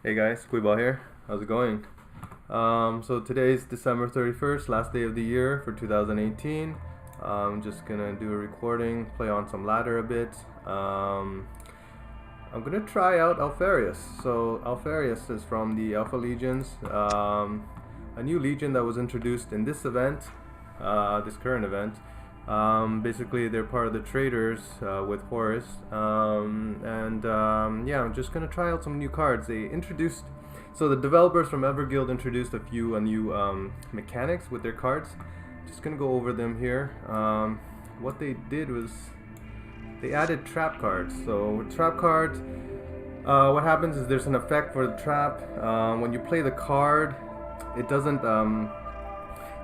Hey guys, Qui-Ball here. How's it going? So today's December 31st, last day of the year for 2018. I'm just gonna do a recording, play on some ladder a bit. I'm gonna try out Alpharius. So Alpharius is from the Alpha Legions, a new legion that was introduced in this event, this current event. Basically they're part of the traders with Horus, yeah, I'm just gonna try out some new cards. So the developers from Everguild introduced a few new mechanics with their cards. Just gonna go over them here. What they did was they added trap cards. So with trap cards, what happens is there's an effect for the trap. When you play the card, it doesn't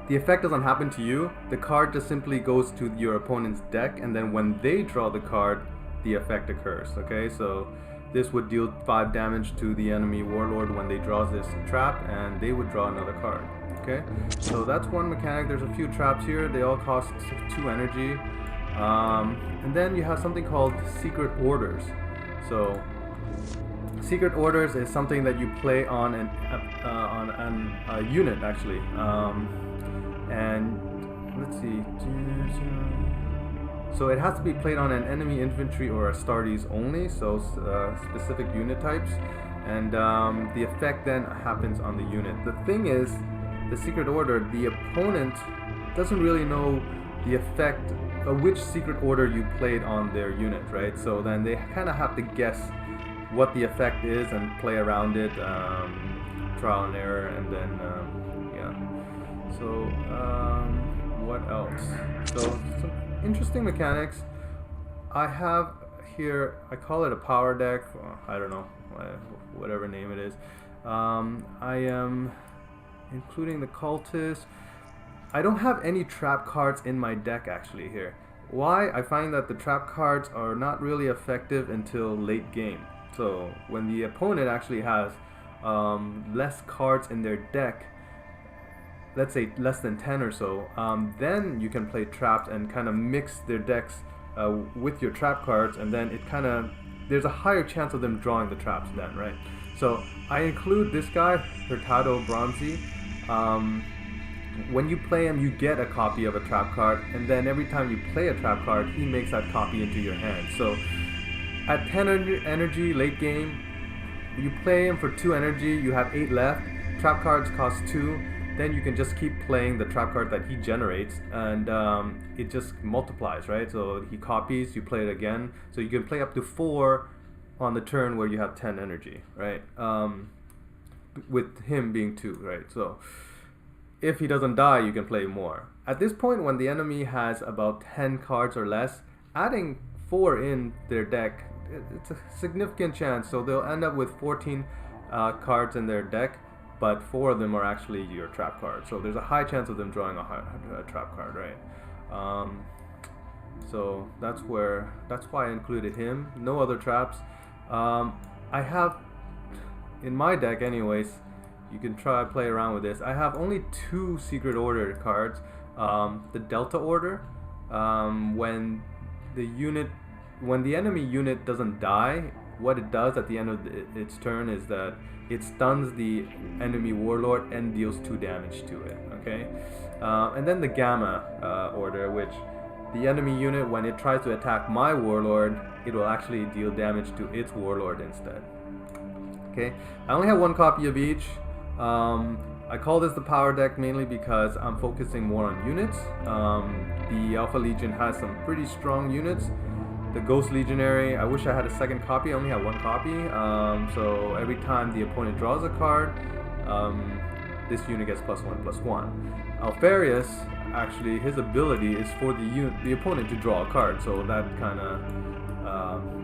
the effect doesn't happen to you. The card just simply goes to your opponent's deck, and then when they draw the card, the effect occurs. Okay, so this would deal 5 damage to the enemy Warlord when they draw this trap, and they would draw another card. Okay, so that's one mechanic. There's a few traps here. They all cost 2 energy. And then you have something called Secret Orders. So Secret Orders is something that you play on a unit actually. And let's see, so it has to be played on an enemy infantry or Astartes only, so specific unit types, and the effect then happens on the unit. The thing is, the Secret Order, the opponent doesn't really know the effect of which Secret Order you played on their unit, right? So then they kind of have to guess what the effect is and play around it, trial and error, and then yeah. So what else? So some interesting mechanics. I have here, I call it a power deck. I don't know, whatever name it is. I am including the Cultist. I don't have any trap cards in my deck actually here. Why? I find that the trap cards are not really effective until late game. So when the opponent actually has less cards in their deck, let's say less than 10 or so, then you can play traps and kind of mix their decks with your trap cards, and then it kind of, there's a higher chance of them drawing the traps then, right? So I include this guy, Hurtado Bronzi. When you play him, you get a copy of a trap card, and then every time you play a trap card, he makes that copy into your hand. So at 10 energy late game, you play him for 2 energy, you have 8 left, trap cards cost 2, then you can just keep playing the trap card that he generates, and it just multiplies, right? So he copies, you play it again, so you can play up to 4 on the turn where you have 10 energy, right? With him being 2, right? So if he doesn't die, you can play more. At this point, when the enemy has about 10 cards or less, adding 4 in their deck, it's a significant chance. So they'll end up with 14 cards in their deck, but 4 of them are actually your trap cards. So there's a high chance of them drawing a trap card, right? So that's why I included him. No other traps. I have, in my deck anyways, you can play around with this. I have only 2 Secret Order cards. The Delta Order, when the enemy unit doesn't die, what it does at the end of its turn is that it stuns the enemy Warlord and deals 2 damage to it, okay? And then the Gamma Order, which the enemy unit, when it tries to attack my Warlord, it will actually deal damage to its Warlord instead. Okay, I only have 1 copy of each. I call this the power deck mainly because I'm focusing more on units. The Alpha Legion has some pretty strong units. The Ghost Legionary, I wish I had a 2nd copy. I only have 1 copy. So every time the opponent draws a card, this unit gets +1/+1. Alpharius, actually, his ability is for the opponent to draw a card. So that kind of,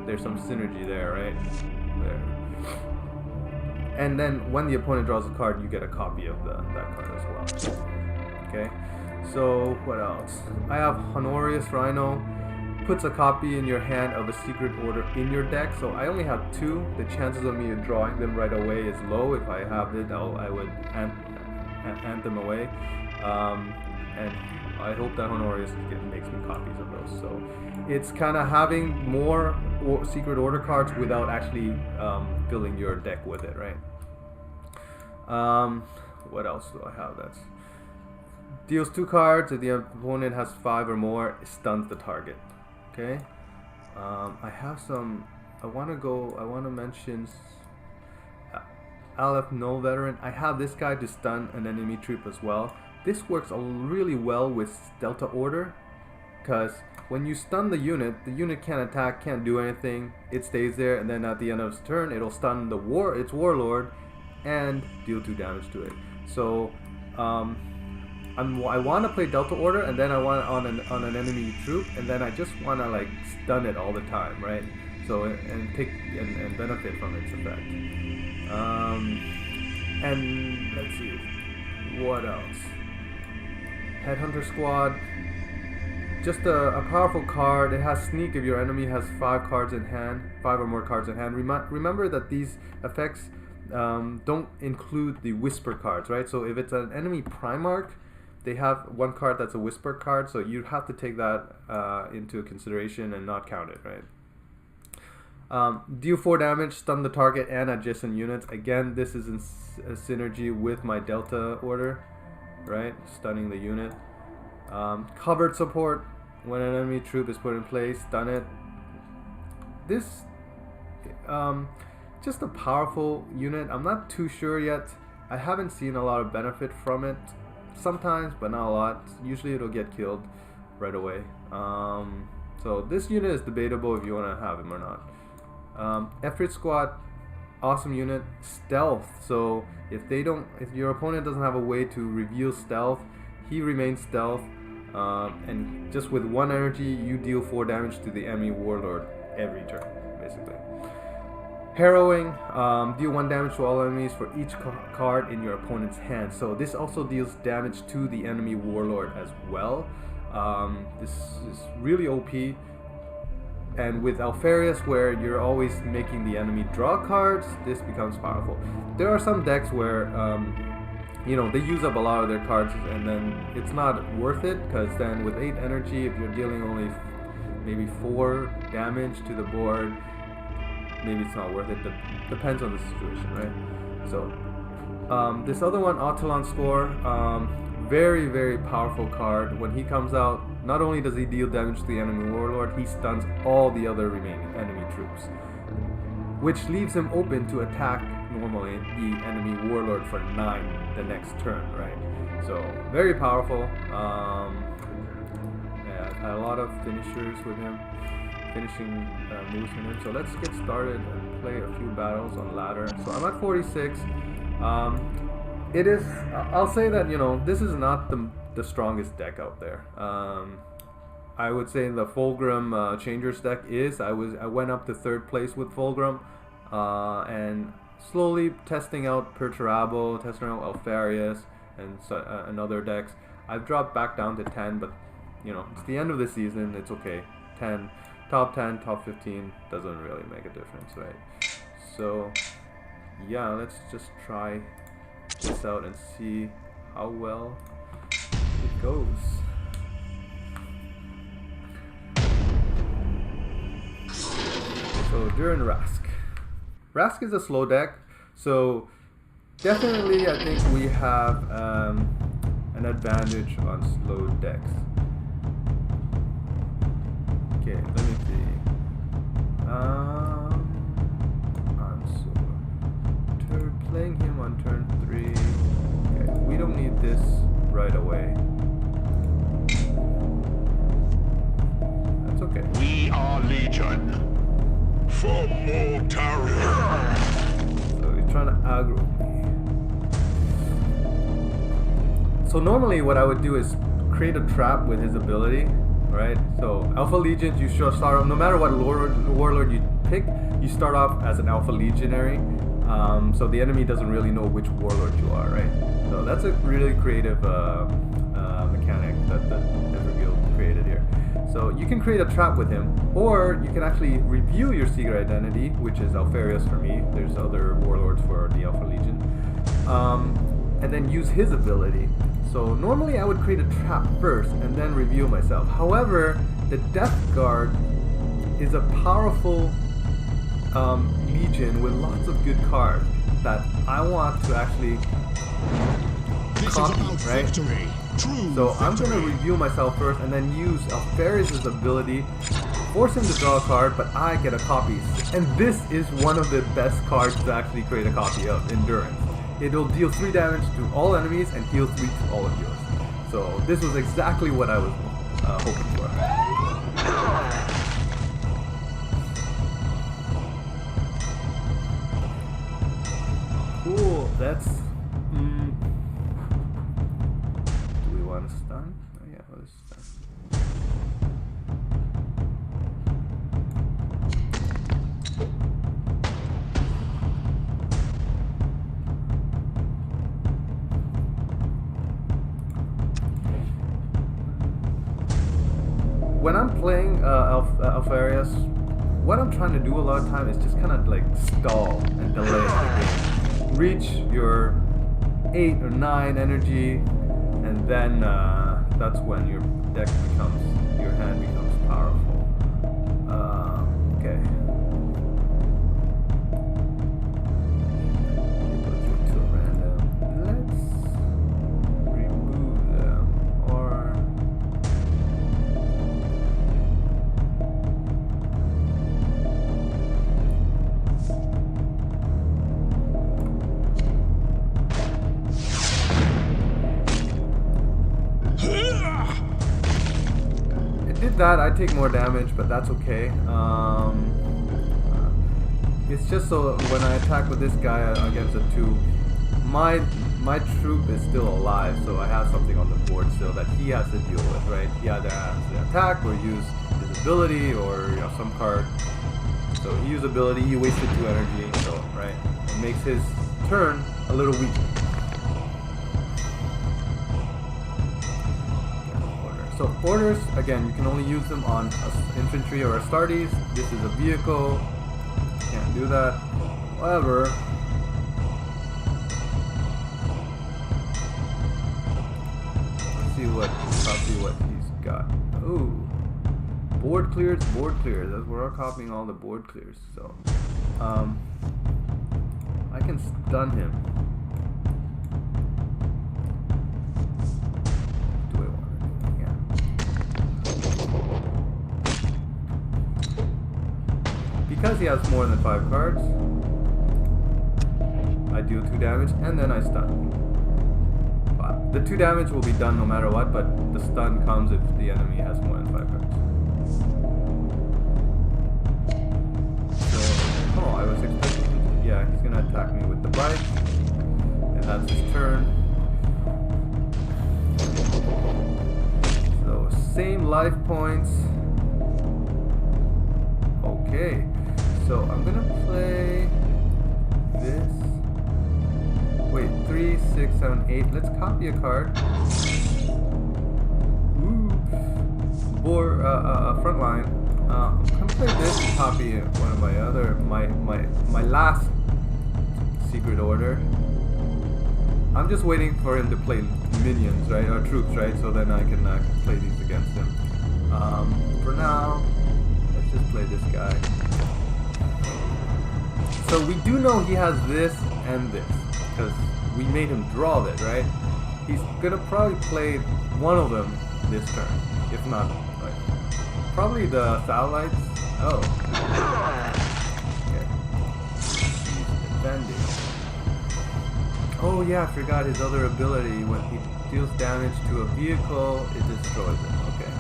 there's some synergy there, right? There. And then when the opponent draws a card, you get a copy of that card as well. Okay, so what else? I have Honorius Rhino. Puts a copy in your hand of a Secret Order in your deck. So I only have 2. The chances of me drawing them right away is low. If I have it, I would hand them away. And I hope that Honorius makes me copies of those. So it's kind of having more Secret Order cards without actually filling your deck with it, right? What else do I have? That's deals 2 cards. If the opponent has 5 or more, it stuns the target. Okay. I have some. I want to mention Aleph Null Veteran. I have this guy to stun an enemy troop as well. This works really well with Delta Order, because when you stun the unit can't attack, can't do anything. It stays there, and then at the end of its turn, it'll stun its Warlord and deal 2 damage to it. So I want to play Delta Order, and then I want on an enemy troop, and then I just want to like stun it all the time, right? So and benefit from its effect. And let's see, what else? Headhunter Squad. Just a powerful card. It has Sneak if your enemy has 5 cards in hand, 5 or more cards in hand. Remember that these effects don't include the Whisper cards, right? So if it's an enemy Primarch, they have 1 card that's a Whisper card, so you have to take that into consideration and not count it, right? Deal 4 damage, stun the target and adjacent units. Again, this is in synergy with my Delta Order, right? Stunning the unit. Covered support. When an enemy troop is put in place, stun it. This, just a powerful unit. I'm not too sure yet. I haven't seen a lot of benefit from it. Sometimes, but not a lot. Usually it'll get killed right away. So this unit is debatable if you want to have him or not. Efrit Squad, awesome unit. Stealth. So if your opponent doesn't have a way to reveal stealth, he remains stealth. And just with 1 energy, you deal 4 damage to the enemy Warlord every turn, basically. Harrowing, deal 1 damage to all enemies for each card in your opponent's hand. So this also deals damage to the enemy Warlord as well. This is really OP. And with Alpharius, where you're always making the enemy draw cards, this becomes powerful. There are some decks where you know, they use up a lot of their cards, and then it's not worth it, because then with 8 energy, if you're dealing only maybe 4 damage to the board, maybe it's not worth it. Depends on the situation, right? So this other one, Autolon Score, very, very powerful card. When he comes out, not only does he deal damage to the enemy Warlord, he stuns all the other remaining enemy troops, which leaves him open to attack normally the enemy Warlord for 9 the next turn, right? So very powerful. Yeah, I've had a lot of finishers with him, finishing moves with him. So let's get started and play a few battles on ladder. So I'm at 46. It is. I'll say that, you know, this is not the strongest deck out there. I would say the Fulgrim Changers deck is. I went up to 3rd place with Fulgrim, and slowly testing out Perturabo, testing out Alpharius, and other decks. I've dropped back down to 10, but you know, it's the end of the season. It's okay. 10, top 10, top 15 doesn't really make a difference, right? So yeah, let's just try this out and see how well it goes. So during Rask is a slow deck, so definitely I think we have an advantage on slow decks. Okay, let me see. Playing him on turn 3. Okay, we don't need this right away. That's okay. We are Legion. For Mortaria. So he's trying to aggro me. So normally what I would do is create a trap with his ability, right? So Alpha Legions, you should start off, no matter what Warlord you pick, you start off as an Alpha Legionary. So the enemy doesn't really know which Warlord you are, right? So that's a really creative mechanic that every guild created here. So you can create a trap with him, or you can actually reveal your secret identity, which is Alpharius for me. There's other Warlords for the Alpha Legion. And then use his ability. So normally I would create a trap first and then reveal myself. However, the Death Guard is a powerful Legion with lots of good cards. that I want to actually copy, right? So I'm going to review myself first and then use Alpharius' ability, force him to draw a card, but I get a copy. And this is one of the best cards to actually create a copy of, Endurance. It'll deal 3 damage to all enemies and heal 3 to all of yours. So this was exactly what I was hoping for. Cool, that's... do we want to stun? Oh yeah, let's stun. When I'm playing Alpharius, what I'm trying to do a lot of time is just kind of like stall and delay the game. Reach your 8 or 9 energy, and then that's when your deck becomes, your hand becomes powerful. Okay. Let's go to random. Let's remove them, or that I take more damage, but that's okay. It's just so when I attack with this guy against a 2, my troop is still alive, so I have something on the board still that he has to deal with, right? He either has to attack or use his ability or, you know, some card. So he used ability, he wasted 2 energy, so right, it makes his turn a little weak. So orders, again, you can only use them on infantry or Astartes. This is a vehicle, can't do that. However, let's see what he's got. Ooh, board clears, that's where we're copying all the board clears. So, I can stun him. Because he has more than 5 cards, I deal 2 damage and then I stun. The 2 damage will be done no matter what, but the stun comes if the enemy has more than 5 cards. So, oh, I was expecting him to, yeah, he's gonna attack me with the bite, and that's his turn. So, same life points. Okay. So I'm gonna play this. Wait, 3, 6, 7, 8. Let's copy a card. Ooh, front line. I'm gonna play this and copy one of my other, my last secret order. I'm just waiting for him to play minions, right, or troops, right? So then I can play these against him. For now, let's just play this guy. So we do know he has this and this, because we made him draw this, right? He's gonna probably play one of them this turn, if not, right? Probably the satellites. Oh. Okay. He's defending. Oh yeah, I forgot his other ability. When he deals damage to a vehicle, it destroys it. Okay.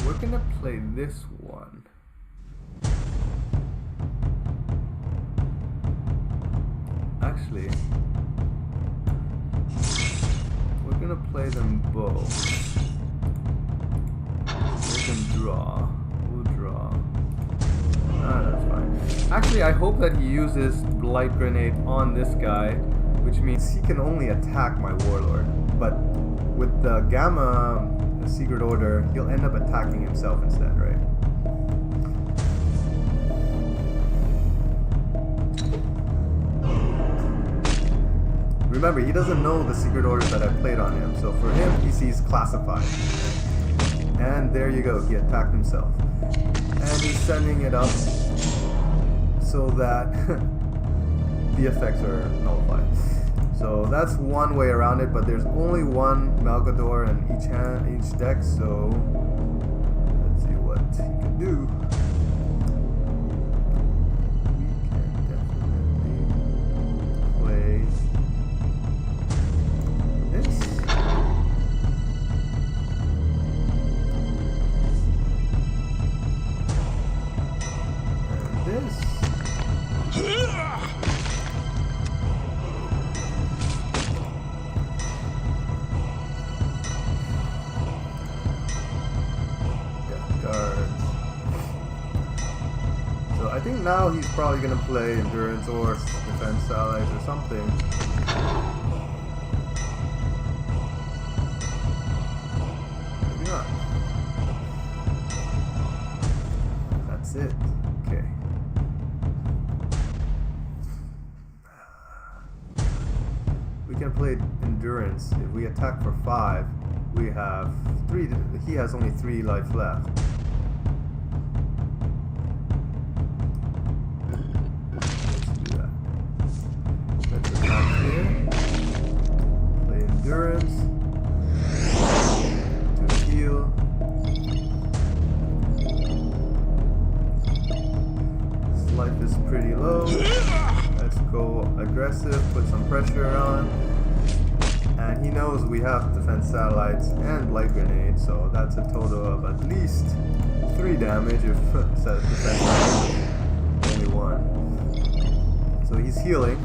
We're gonna play this one. Actually, we're gonna play them both. We can draw. We'll draw. Ah, that's fine. Actually, I hope that he uses Light Grenade on this guy, which means he can only attack my Warlord. But with the Gamma Secret Order, he'll end up attacking himself instead, right? Remember, he doesn't know the Secret Orders that I played on him, so for him, he sees classified. And there you go, he attacked himself. And he's sending it up so that the effects are nullified. So that's one way around it, but there's only one Melgator in each deck, so let's see what he can do. I think now he's probably gonna play endurance or defense allies or something. Maybe not. That's it. Okay. We can play endurance. If we attack for 5, we have 3. He has only 3 life left. Endurance to heal. His life is pretty low. Let's go aggressive, put some pressure on. And he knows we have defense satellites and light grenades, so that's a total of at least 3 damage if defense satellite is only 1. So he's healing.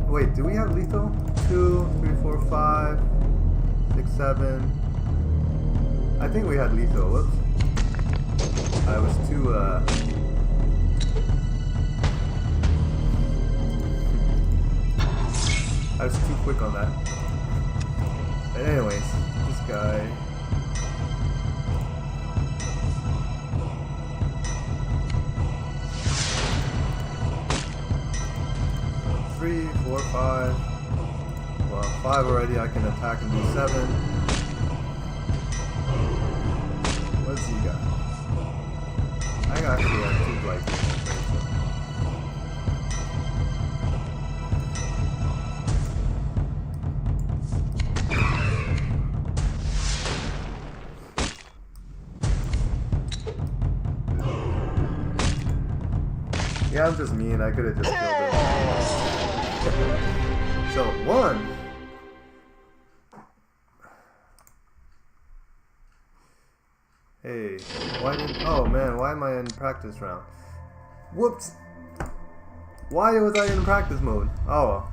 Wait, do we have lethal? 2, 3, 4, 5, 6, 7. I think we had lethal. Whoops. I was too I was too quick on that. But anyways, this guy. 3, 4, 5. Well, 5 already. I can attack and do 7. What's he got? I actually have 2 blight. Yeah, I'm just mean. I could have just killed him. So 1. Hey, why didn't? Oh man, why am I in practice round? Whoops! Why was I in practice mode? Oh, well.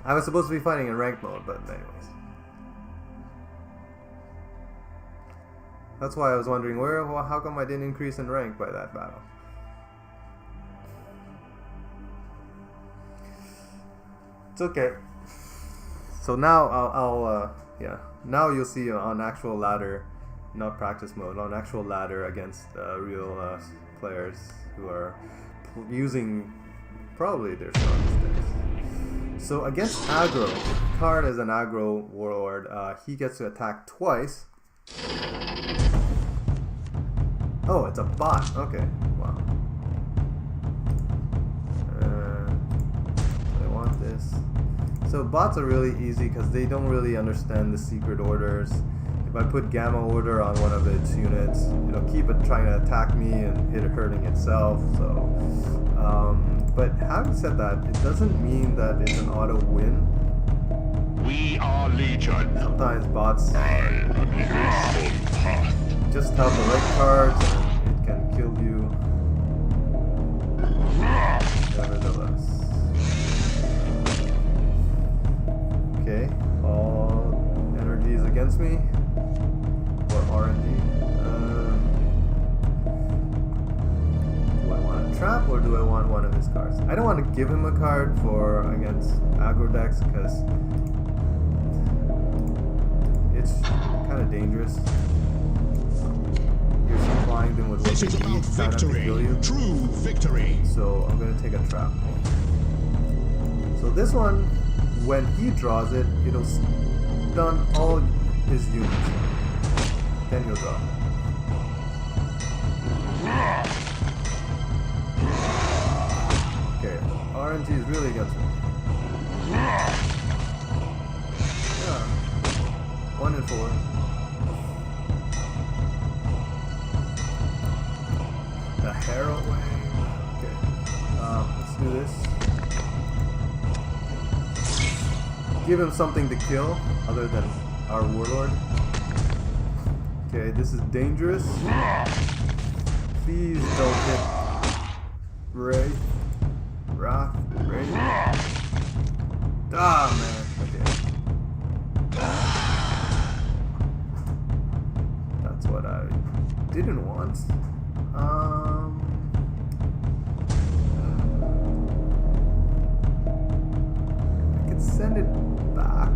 I was supposed to be fighting in ranked mode, but anyways. That's why I was wondering how come I didn't increase in rank by that battle. It's okay. So now now you'll see on actual ladder, not practice mode, on actual ladder against real players who are using probably their strongest decks. So against aggro, Card is an aggro warlord. He gets to attack twice. Oh, it's a bot. Okay, wow. I want this. So bots are really easy because they don't really understand the secret orders. If I put gamma order on one of its units, it'll keep it trying to attack me and hurting itself. So, but having said that, it doesn't mean that it's an auto win. We are Legion. Sometimes bots just have the right cards and it can kill you. Nevertheless. Okay, all energies against me. Or RNG. Do I want a trap or do I want one of his cards? I don't want to give him a card for against aggro decks because it's kind of dangerous. Here's some supplying them with what This they is need about to try not to victory. kill you. True victory. So I'm gonna take a trap. So this one, when he draws it, it'll stun all his units. Then he'll draw. Okay, RNG is really against me. Yeah. 1 and 4. The Harrow Wave. Okay. Let's do this. Give him something to kill other than our Warlord. Okay, this is dangerous. Please don't hit Ray. Rock. Ray. Ah, man. Okay. That's what I didn't want. I could send it back.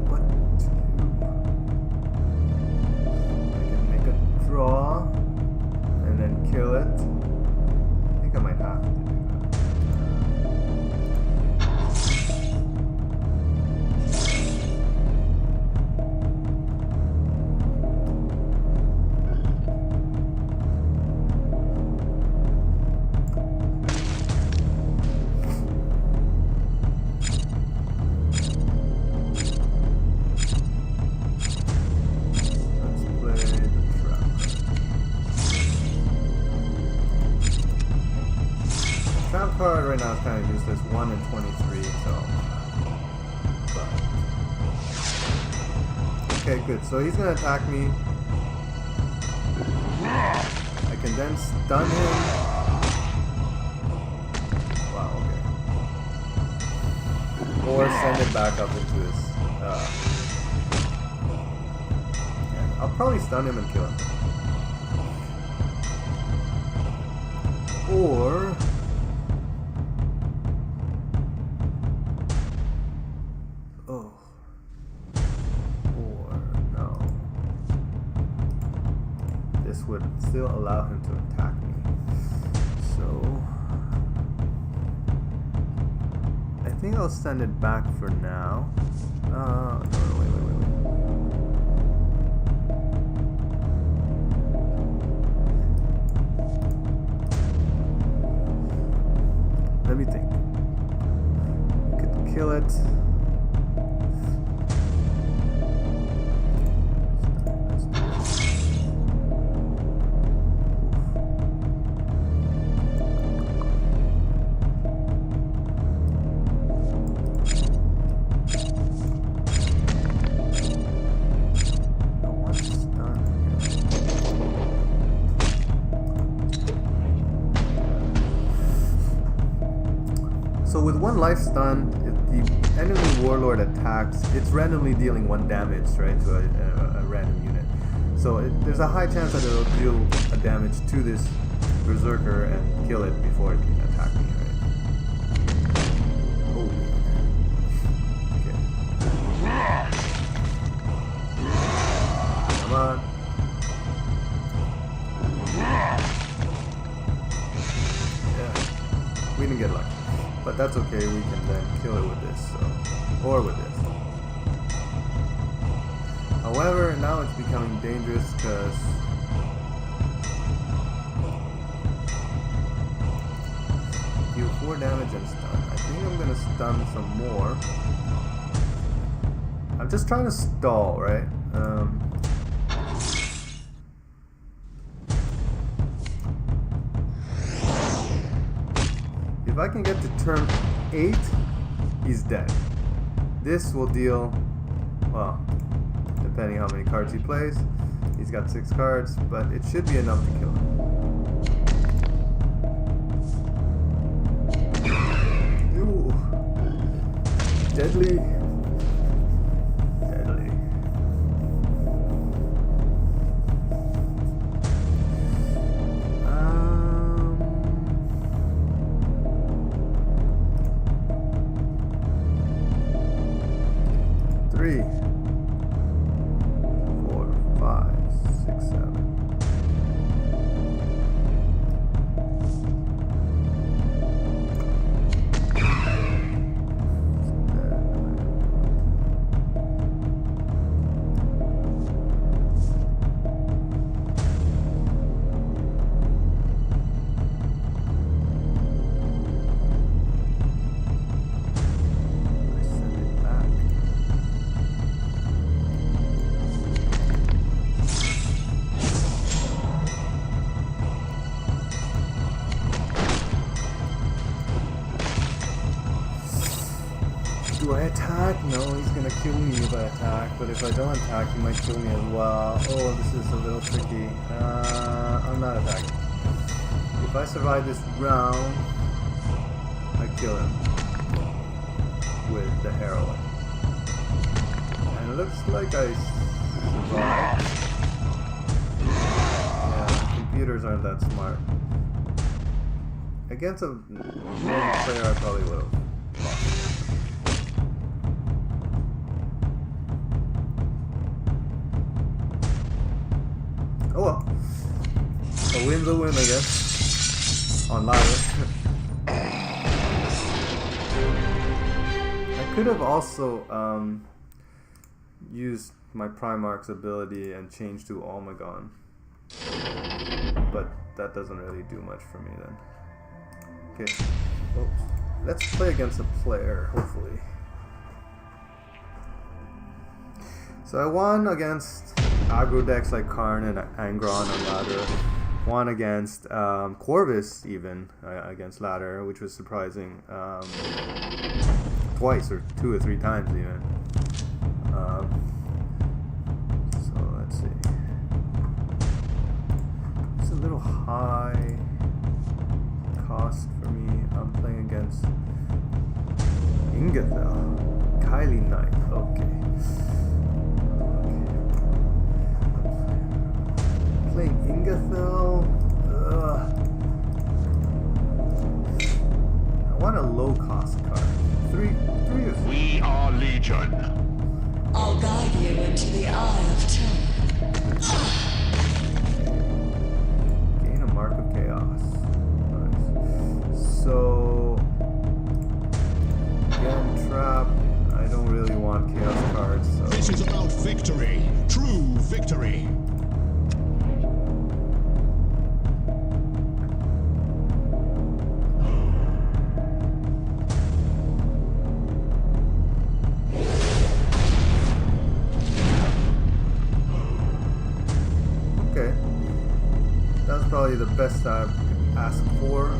What to do? I can make a draw and then kill it. I think I might have to do that. Let's play the trap. Trap card right now is kind of useless. 1 and 23, so. But. Okay, good. So he's gonna attack me. I can then stun him. Wow. Okay. Or send it back up into his. Yeah, I'll probably stun him and kill him. Or. Oh. Or no. This would still allow him to attack me. So I think I'll send it back for now. No, wait. Let me think. I could kill it. So with 1 life stun, if the enemy Warlord attacks, it's randomly dealing 1 damage, right, to a random unit. So there's a high chance that it'll deal a damage to this Berserker and kill it before it can attack me, right? Oh. Okay. Come on. Yeah. We didn't get lucky. But that's okay, we can then kill it with this, so. Or with this. However, now it's becoming dangerous because deal 4 damage and stun. I think I'm gonna stun some more. I'm just trying to stall, right? If I can get to turn 8, he's dead. This will deal, well, depending how many cards he plays. He's got 6 cards, but it should be enough to kill him. Ooh. Deadly. Deadly. Do I attack? No, he's gonna kill me if I attack, but if I don't attack, he might kill me as well. Oh, this is a little tricky. I'm not attacking. If I survive this round, I kill him with the heroin. And it looks like I survived. Yeah, computers aren't that smart. Against a normal player, I probably would have lost. Oh well. A win's a win, I guess. On ladder. I could have also used my Primarch's ability and changed to Almagon. But that doesn't really do much for me then. Okay. Well, let's play against a player, hopefully. So I won against aggro decks like Karn and Angron on ladder. Won against Corvus even against ladder, which was surprising. Twice or 2 or 3 times even. So let's see. It's a little high cost for me. I'm playing against Ingathel. Kylie Knight. Okay. Playing Ingathel. I want a low cost card. 3 or 4. We are Legion. I'll guide you into the Eye of Terror. Gain a Mark of Chaos. Nice. So again, trap. I don't really want chaos cards. So. This is about victory. True victory. Probably the best I could ask for.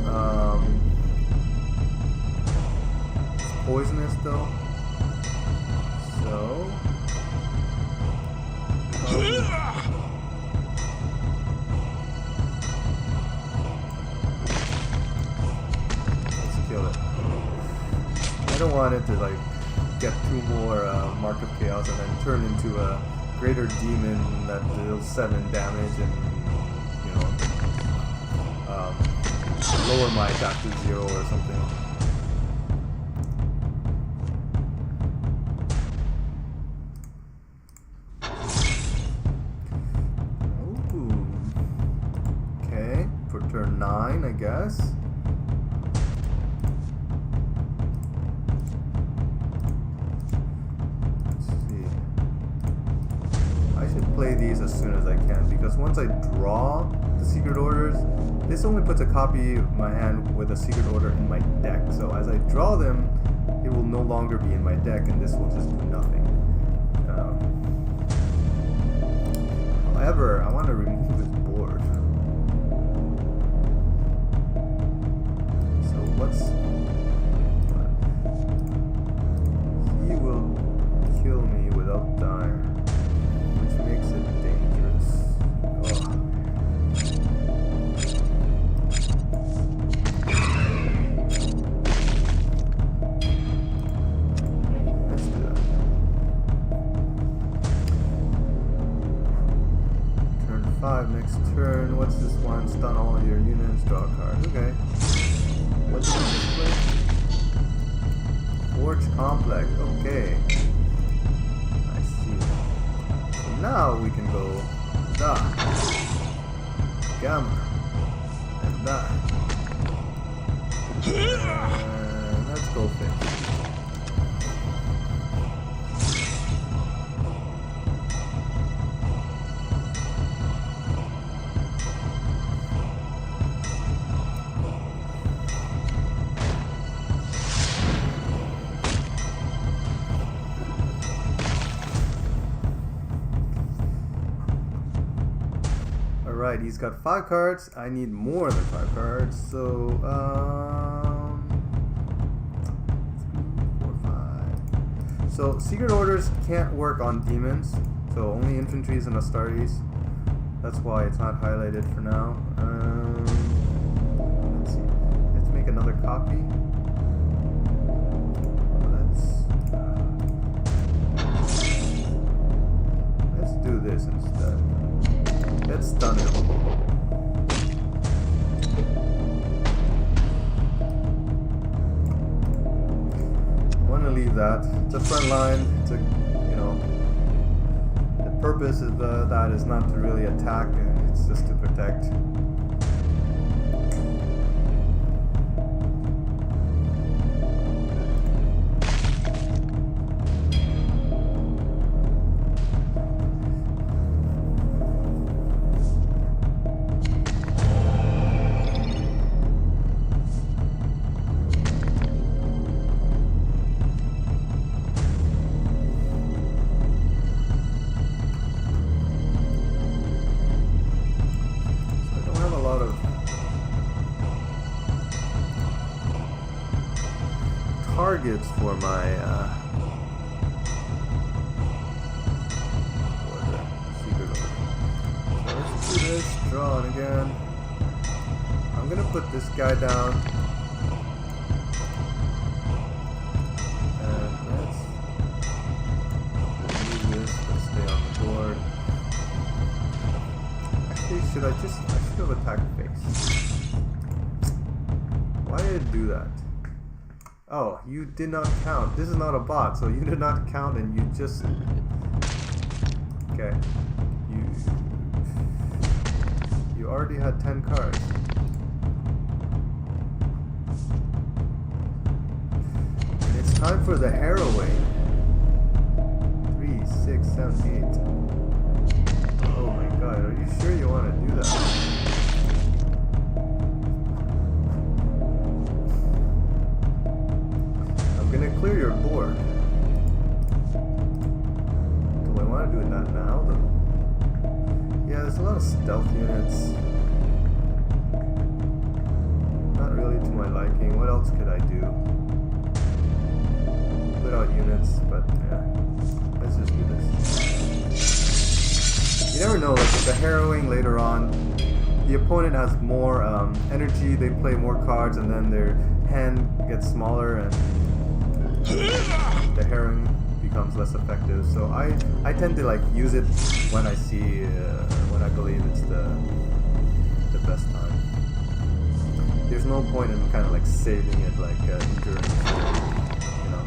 It's poisonous though. So let's kill it. I don't want it to like get 2 more Mark of Chaos and then turn into a greater demon that deals 7 damage and lower my attack to 0 or something. Ooh. Okay, for turn 9, I guess. Let's see. I should play these as soon as I can because once I draw the secret orders, this only puts a copy of my hand with a secret order in my deck. So as I draw them, it will no longer be in my deck, and this will just do nothing. However, I want to remove his board. So what's... He will kill me without dying, which makes it dangerous. Ugh. Next turn, what's this one? Stun all your units, draw a card. Okay. What did this play? Forge Complex. Okay. I see. So now we can go da, gamma, and da. And let's go fix. Alright, he's got 5 cards. I need more than 5 cards. So, 3, 4, 5. So secret orders can't work on demons, so only infantries and Astartes. That's why it's not highlighted for now. Let's see. Let's make another copy. Let's do this instead. Let's stun him. I want to leave that. It's a front line. It's a, you know, the purpose of that is not to really attack. It's just to protect. Targets for my secret order. So let's do this, draw it again. I'm gonna put this guy down. And let's use this, let's stay on the board. Actually, I should have attacked face. Why did it do that? Oh, you did not count. This is not a bot, so you did not count and you just... Okay. You already had 10 cards. And it's time for the harrowing. 3, 6, 7, 8. Oh my god, are you sure you want to do that? Clear your board. Do I want to do that now though? Yeah, there's a lot of stealth units. Not really to my liking. What else could I do? Put out units, but yeah. Let's just do this. You never know, like with the harrowing later on, the opponent has more energy, they play more cards, and then their hand gets smaller and the harrowing becomes less effective. So I tend to like use it when I see when I believe it's the best time. There's no point in kind of like saving it like endurance, you know.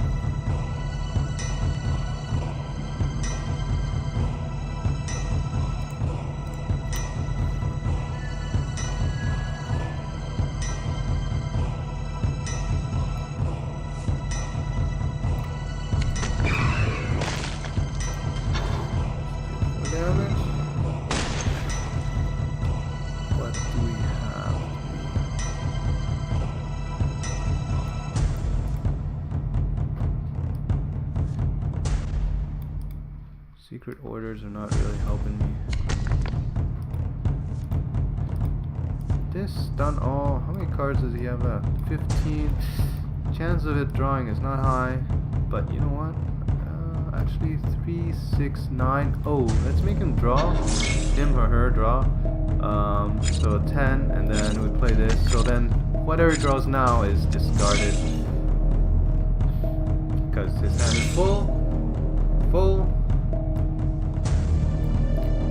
Secret orders are not really helping me. This done all. How many cards does he have left? 15. Chance of it drawing is not high, but you know what? Actually, 3, 6, 9. Oh, let's make him draw. Him or her draw. So 10, and then we play this. So then, whatever he draws now is discarded because his hand is full.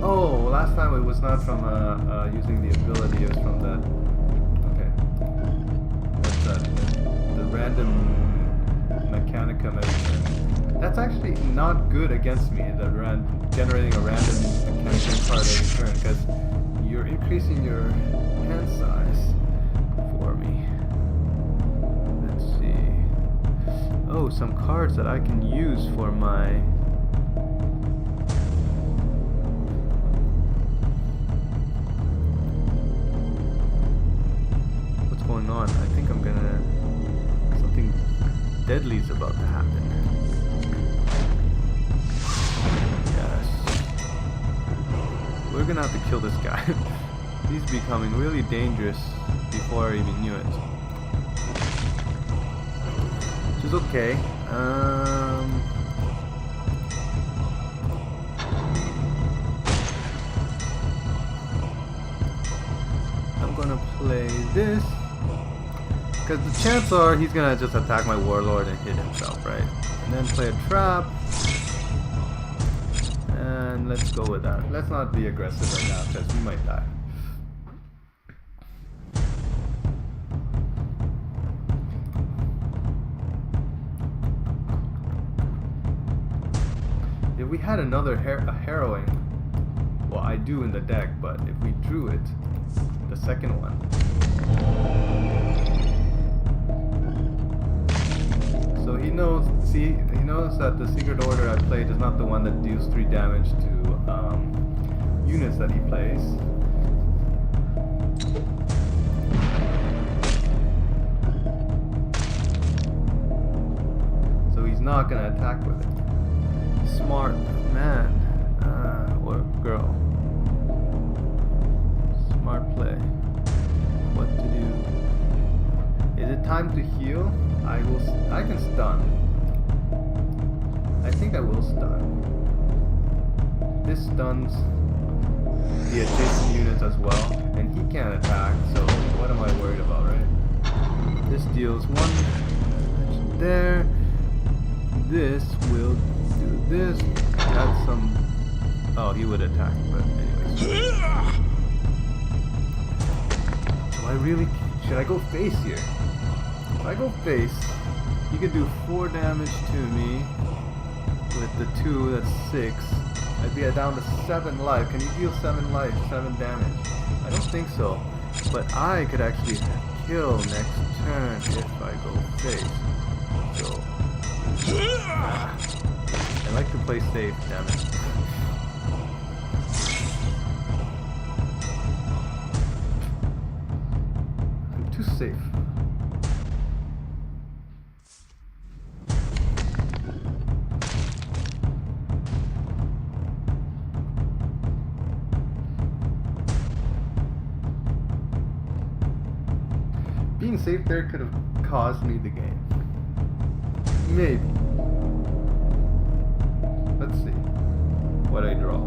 Oh, last time it was not from using the ability, it was from the... Okay. What's that? The random Mechanica medicine. That's actually not good against me, generating a random Mechanica card every turn, because you're increasing your hand size for me. Let's see. Oh, some cards that I can use for my... Going on. I think I'm gonna... Something deadly's about to happen. Yes. We're gonna have to kill this guy. He's becoming really dangerous before I even knew it. Which is okay. this. Because the chances are he's gonna just attack my Warlord and hit himself, right? And then play a trap. And let's go with that. Let's not be aggressive right now because we might die. If we had another harrowing, well, I do in the deck, but if we drew it, the second one. So he knows, see, he knows that the secret order I played is not the one that deals 3 damage to units that he plays. So he's not gonna attack with it. Smart man, or girl. Smart play. What to do? Is it time to heal? I can stun. I think I will stun. This stuns the adjacent units as well, and he can't attack, so what am I worried about, right? This deals 1 damage there. This will do this. That's some... Oh, he would attack, but anyways. Do I really... Should I go face here? If I go face, he could do 4 damage to me. With the 2, that's 6. I'd be down to 7 life. Can you deal 7 life, 7 damage? I don't think so. But I could actually kill next turn if I go face. So... I like to play safe, damn it. I'm too safe. Being safe there could have caused me the game. Maybe. Let's see what I draw.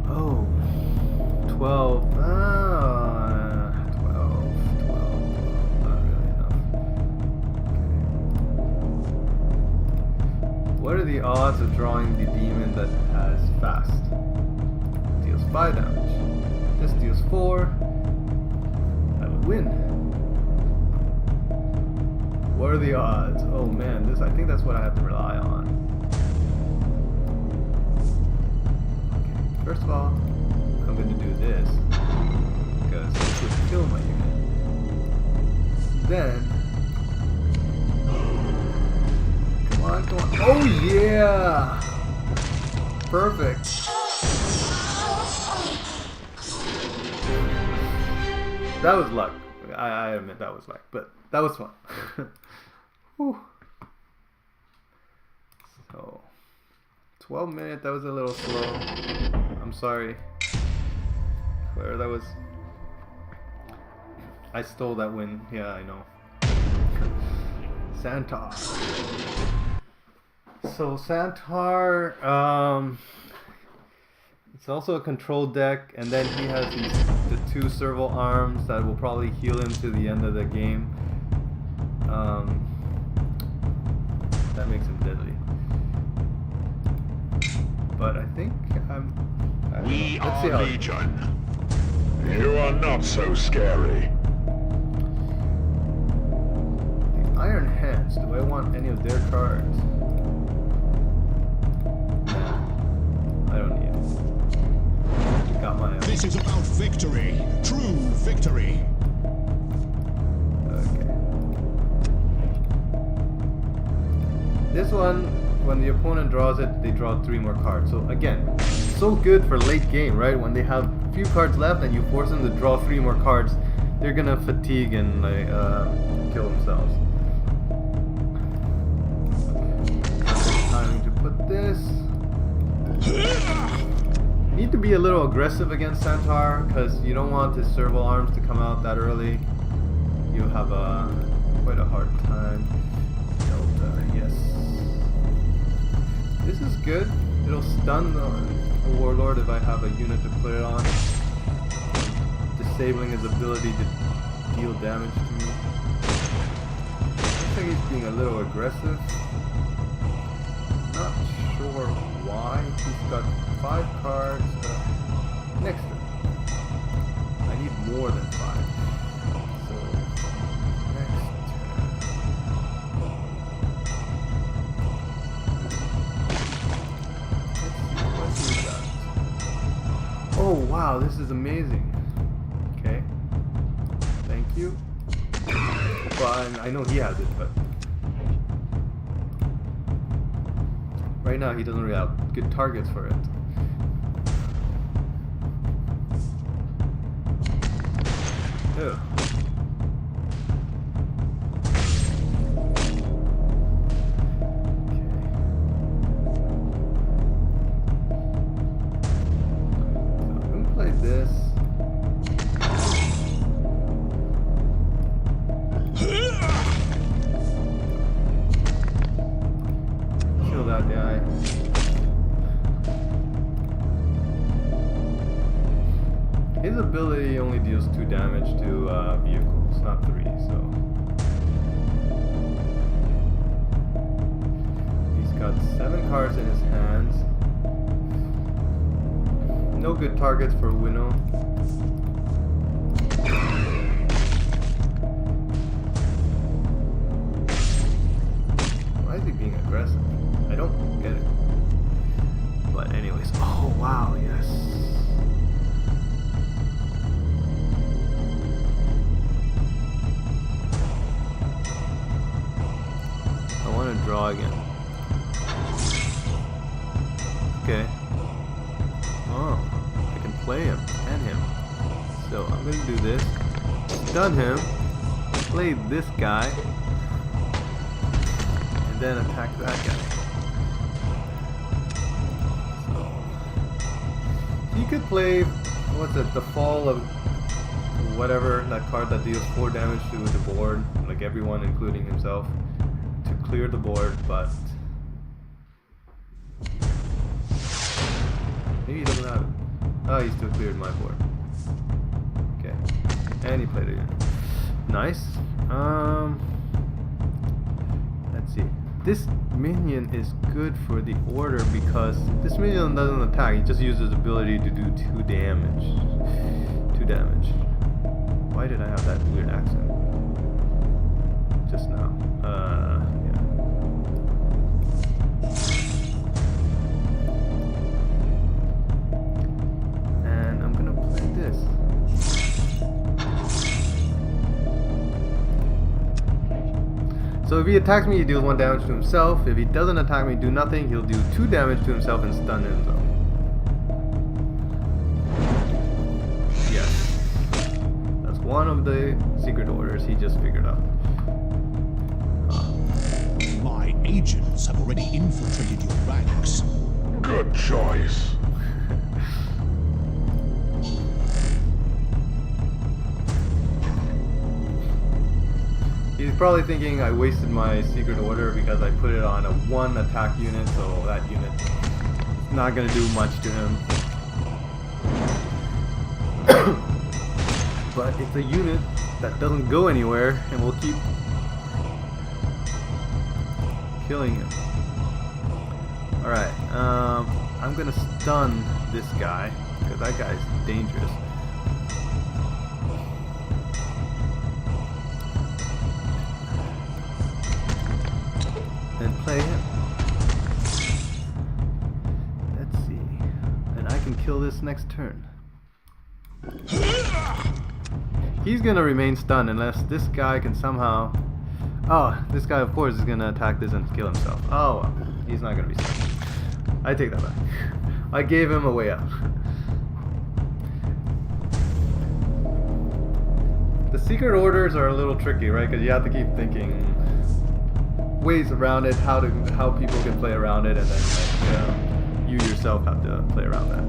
Oh, 12. 12. Not really enough. Okay. What are the odds of drawing the demon that has fast? 5 damage. This deals 4. I would win. What are the odds? Oh man, this, I think that's what I have to rely on. Okay, first of all, I'm going to do this because this would kill my unit. Then, come on, come on. Oh yeah! Perfect. That was luck. I admit that was luck, but that was fun. Whew. So, 12 minutes, that was a little slow. I'm sorry. Where that was... I stole that win. Yeah, I know. Santar. So, Santar, it's also a control deck, and then he has the 2 serval arms that will probably heal him to the end of the game. That makes him deadly. But I think We are Legion. You are not so scary. The Iron Hands. Do I want any of their cards? Nah, I don't need it. Got my own. This is about victory. True victory. Okay. This one, when the opponent draws it, they draw 3 more cards. So again, so good for late game, right? When they have a few cards left and you force them to draw 3 more cards, they're gonna fatigue and like kill themselves. Time to put this. Need to be a little aggressive against Santar because you don't want his serval arms to come out that early. You have a quite a hard time. Delta, yes. This is good. It'll stun the Warlord if I have a unit to put it on. Disabling his ability to deal damage to me. Looks like he's being a little aggressive. Not sure why. He's got 5 cards. Next turn. I need more than 5. So, next turn. Let's see what we got. Oh wow, this is amazing. Okay. Thank you. Well, I know he has it, but right now he doesn't really have good targets for it. Ew. His ability only deals 2 damage to vehicles, not 3, so he's got 7 cards in his hands. No good targets for Winnow. Why is he being aggressive? I don't get it. But anyways, oh wow, yes. Draw again. Okay. Oh, I can play him and him. So I'm gonna do this. Stun him. Play this guy. And then attack that guy. So you could play, what's it, the fall of whatever, that card that deals 4 damage to the board, like everyone including himself, to clear the board, but maybe he doesn't have it. Oh, he still cleared my board. Okay. And he played it again. Nice. Let's see. This minion is good for the order because this minion doesn't attack, he just uses ability to do 2 damage. 2 damage. Why did I have that weird accent just now? Yeah. And I'm gonna play this. So if he attacks me, he deals 1 damage to himself. If he doesn't attack me, do nothing. He'll do 2 damage to himself and stun himself. Yes. That's one of the secret orders he just figured out. My agents have already infiltrated your ranks. Good choice. He's probably thinking I wasted my secret order because I put it on a 1 attack unit, so that unit is not going to do much to him. But it's a unit that doesn't go anywhere and will keep killing him. Alright, I'm going to stun this guy because that guy's dangerous. And play him. Let's see. And I can kill this next turn. He's gonna remain stunned unless this guy can somehow... Oh, this guy of course is gonna attack this and kill himself. Oh well, he's not gonna be stunned. I take that back. I gave him a way out. The secret orders are a little tricky, right? Because you have to keep thinking ways around it, how people can play around it, and then like, you yourself have to play around that.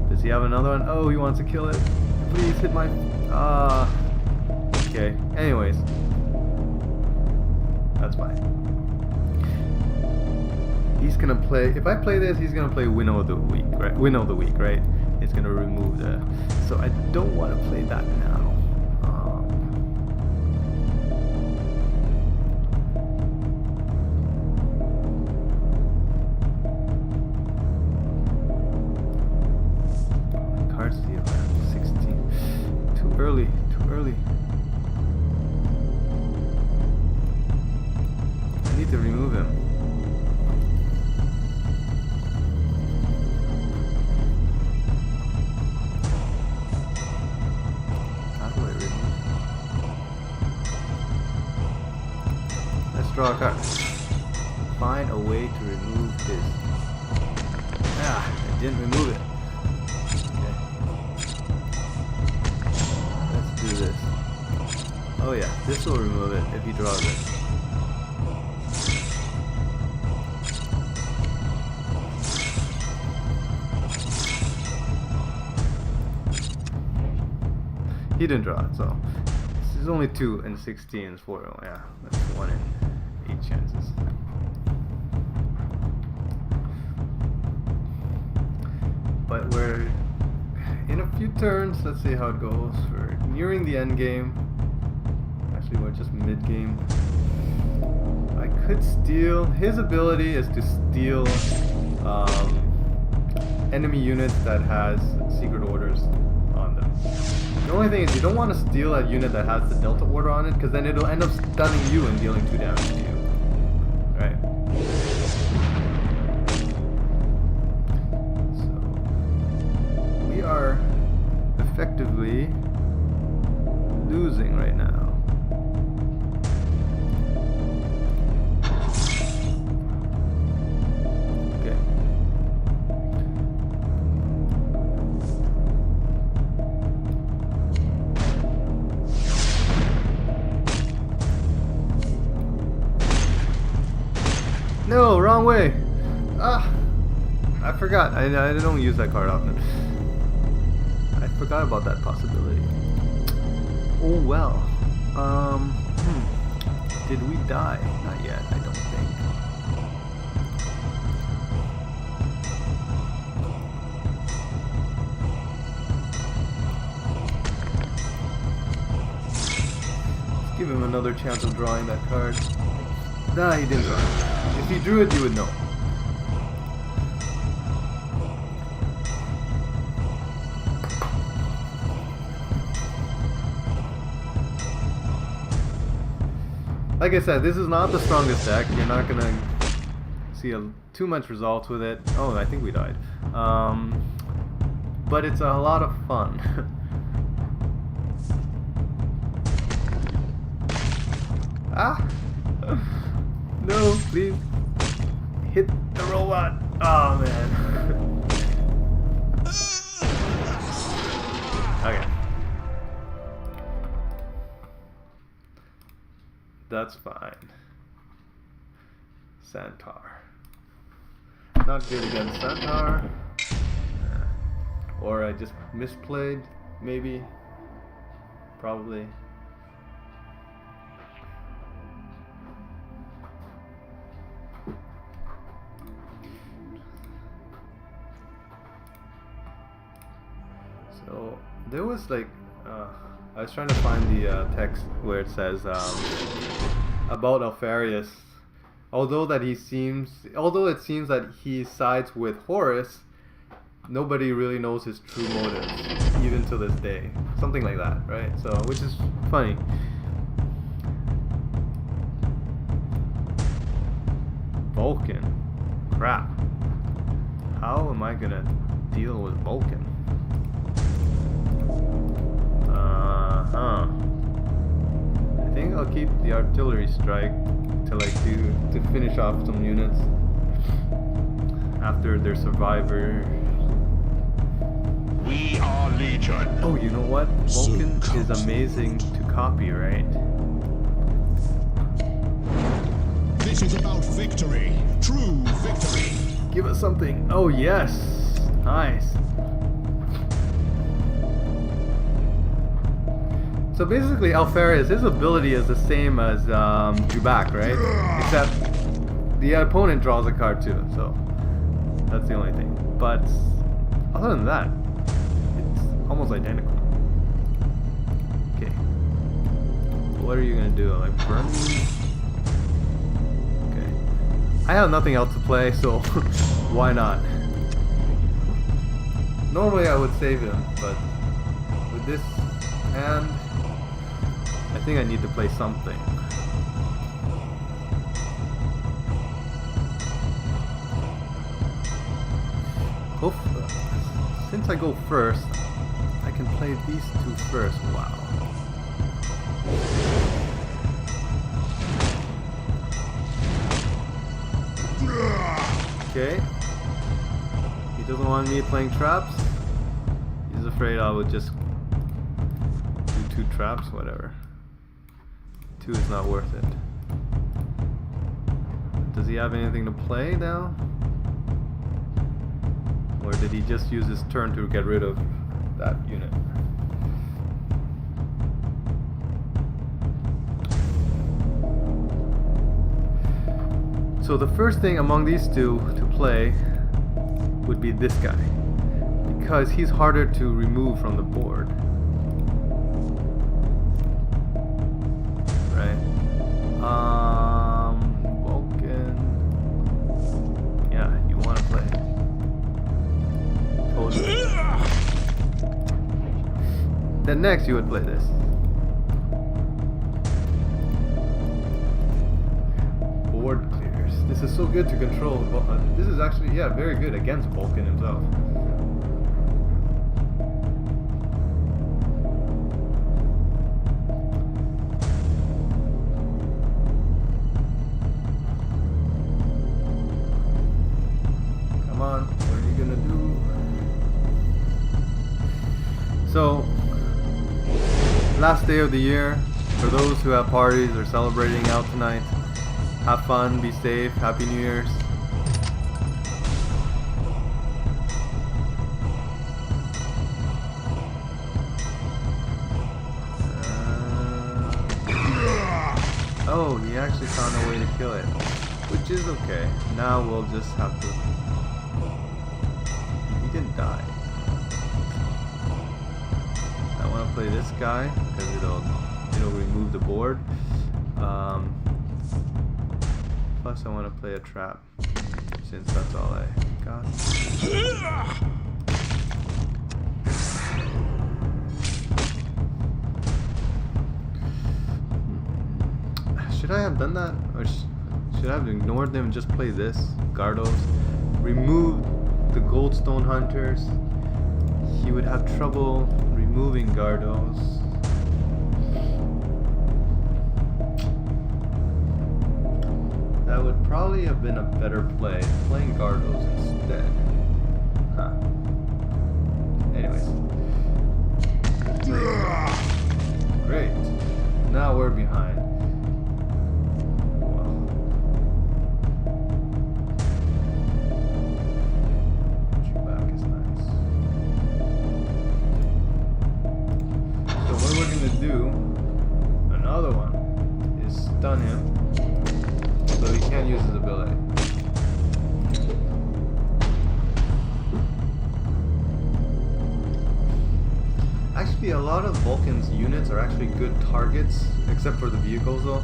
Does he have another one? Oh, he wants to kill it. Please hit my... Okay. Anyways. that's fine. He's gonna play. If I play this, he's gonna play Winnow of the Week, right? Winnow of the Week, right? It's gonna remove the. So I don't want to play that now. Cards deal 16. Too early. Too early. I need to remove him. Draw a card. Find a way to remove this. Ah, I didn't remove it. Okay. Let's do this. Oh yeah, this will remove it if he draws it. He didn't draw it, so this is only 2 and 16 is 4. Oh, yeah, that's 1 in 8 chances. But we're in a few turns. Let's see how it goes. We're nearing the end game. Actually, we're just mid game. I could steal. His ability is to steal enemy units that has secret orders on them. The only thing is you don't want to steal a unit that has the Delta Order on it, because then it'll end up stunning you and dealing 2 damage to you. Right? So we are effectively losing right now. No, wrong way. Ah, I forgot. I don't use that card often. I forgot about that possibility. Oh well. Did we die? Not yet. I don't think. Let's give him another chance of drawing that card. Nah, he didn't draw it. If he drew it, you would know. Like I said, this is not the strongest deck. You're not gonna see too much results with it. Oh, I think we died. But it's a lot of fun. Ah! No, please. Hit the robot. Oh, man. Okay. That's fine. Centaur. Not good against Centaur. Or I just misplayed, maybe. Probably. So there was like I was trying to find the text where it says about Alpharius. Although it seems that he sides with Horus, nobody really knows his true motives, even to this day. Something like that, right? So, which is funny. Vulcan. Crap. How am I gonna deal with Vulcan? I think I'll keep the artillery strike to finish off some units after their survivor. We are Legion. Oh, you know what? Vulcan is amazing to copy, right? This is about victory. True victory. Give us something. Oh, yes. Nice. So basically, Alpharius, his ability is the same as Jubac, right? Except the opponent draws a card too, so that's the only thing. But other than that, it's almost identical. Okay. What are you gonna do? Like burn? Okay. I have nothing else to play, so why not? Normally I would save him, but with this hand, I think I need to play something. Since I go first, I can play these two first. Wow. Okay. He doesn't want me playing traps. He's afraid I would just do 2 traps, whatever. 2 is not worth it. Does he have anything to play now? Or did he just use his turn to get rid of that unit? So the first thing among these two to play would be this guy, because he's harder to remove from the board. Right? Vulcan. Yeah, you want to play. Totally. Then next you would play this. Board clears. This is so good to control. This is actually, yeah, very good against Vulcan himself. Come on, what are you gonna do? So, last day of the year, for those who have parties or celebrating out tonight, have fun, be safe, Happy New Year's. Oh, he actually found a way to kill it, which is okay. Now we'll just have to... He didn't die. I want to play this guy because it'll remove the board. Plus I want to play a trap since that's all I got. Should I have done that, or should I have ignored them and just play this? Gardos. Remove the Goldstone hunters. He would have trouble removing Gardos. That would probably have been a better play, playing Gardos instead. Huh. Anyways. Great. Now we're behind. Stun him, so he can't use his ability. Actually, a lot of Vulcan's units are actually good targets, except for the vehicles though.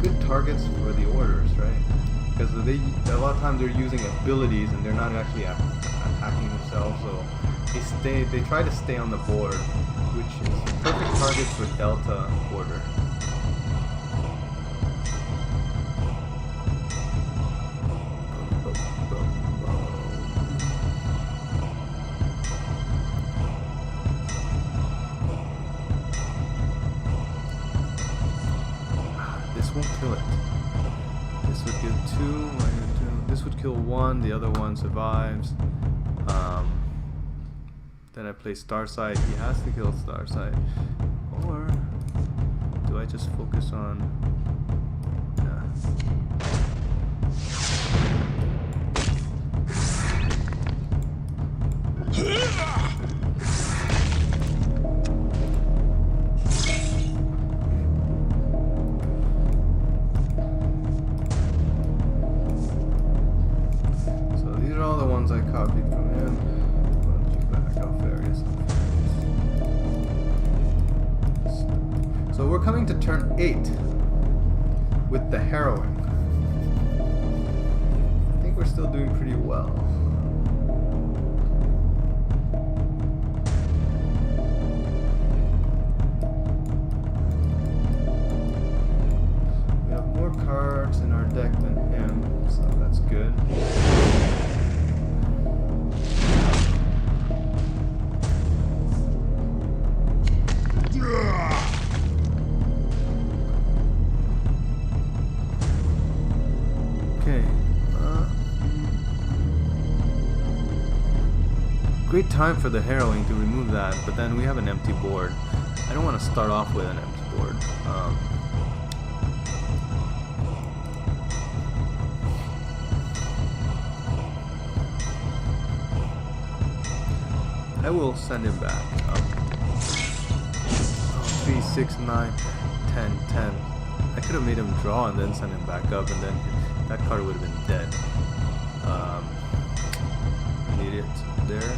Good targets for the orders, right? Because a lot of times they're using abilities and they're not actually attacking themselves, so they try to stay on the board, which is perfect targets for Delta order. Won't kill it. This would give 2, this would kill 1, the other one survives. Then I play Starsight, he has to kill Starsight. Or do I just focus on... Bronzi I copied from him. Jubac, Alpharius. So we're coming to turn 8 with the Harrowing. I think we're still doing pretty well. We have more cards in our deck than him, so that's good. Okay. Great time for the Harrowing to remove that, but then we have an empty board. I don't want to start off with an empty board. I will send him back up. 3, 6, 9, 10, 10. I could have made him draw and then send him back up, and then that card would have been dead. An idiot there.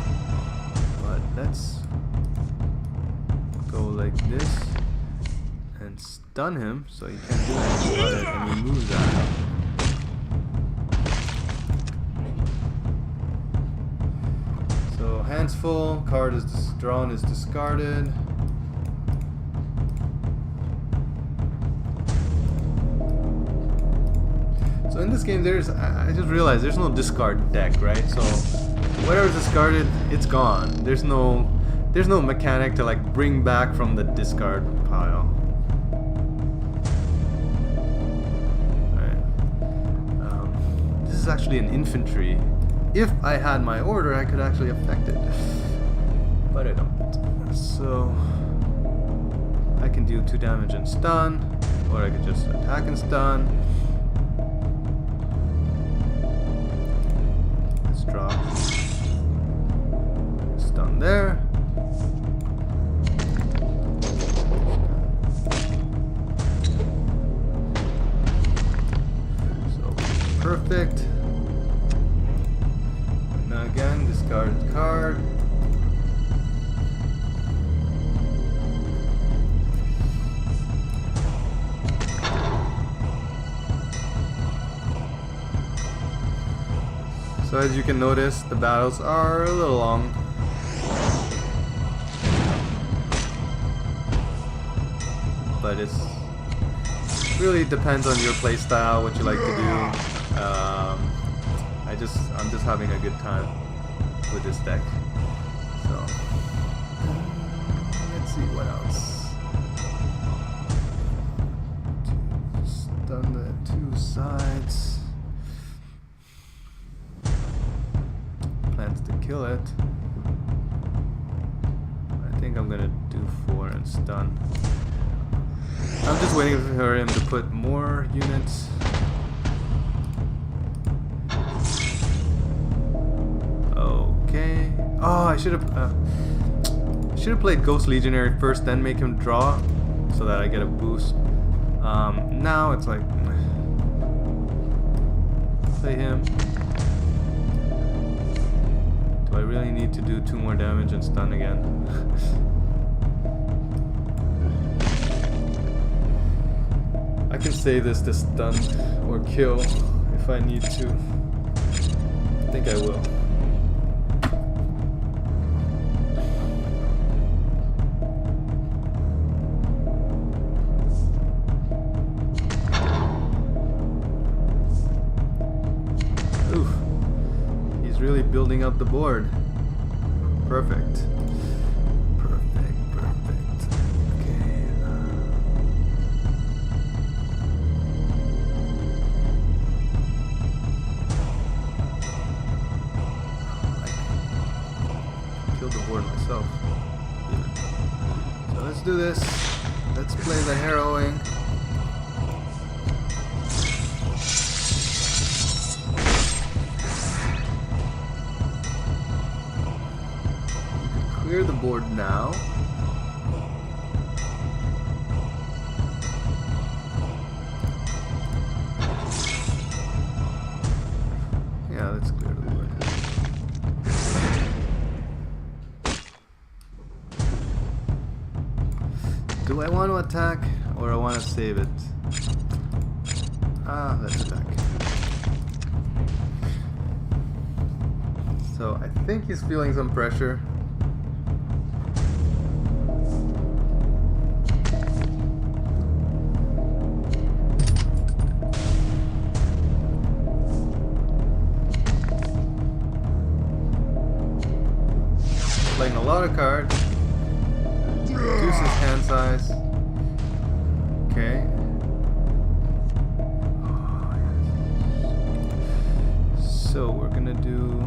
But let's go like this and stun him so he can't do anything about it and remove that. So hands full, card is drawn, is discarded. So in this game, I just realized there's no discard deck, right? So whatever's discarded, it's gone. There's no mechanic to like bring back from the discard pile. Alright. This is actually an infantry. If I had my order, I could actually affect it, but I don't. So I can do 2 damage and stun, or I could just attack and stun. Drop. Stun there. So perfect. Now again, discard card. So as you can notice, the battles are a little long. But it really depends on your playstyle, what you like to do. I'm just having a good time with this deck. So let's see what else. Stun the 2 sides. Plans to kill it. I think I'm gonna do 4 and stun. I'm just waiting for him to put more units. Okay. Oh, I should have played Ghost Legionary first, then make him draw, so that I get a boost. Now it's like play him. I really need to do 2 more damage and stun again. I can save this to stun or kill if I need to. I think I will. Oof. He's really building up the board. Perfect. Perfect. Okay. I killed the board myself. So let's do this. Let's play the Harrowing. Clear the board now. Yeah, let's clear the board. do I want to attack or I want to save it? Let's attack. So I think he's feeling some pressure. Playing a lot of cards. Reduces hand size. Okay. Oh, yes. So we're gonna do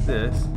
this.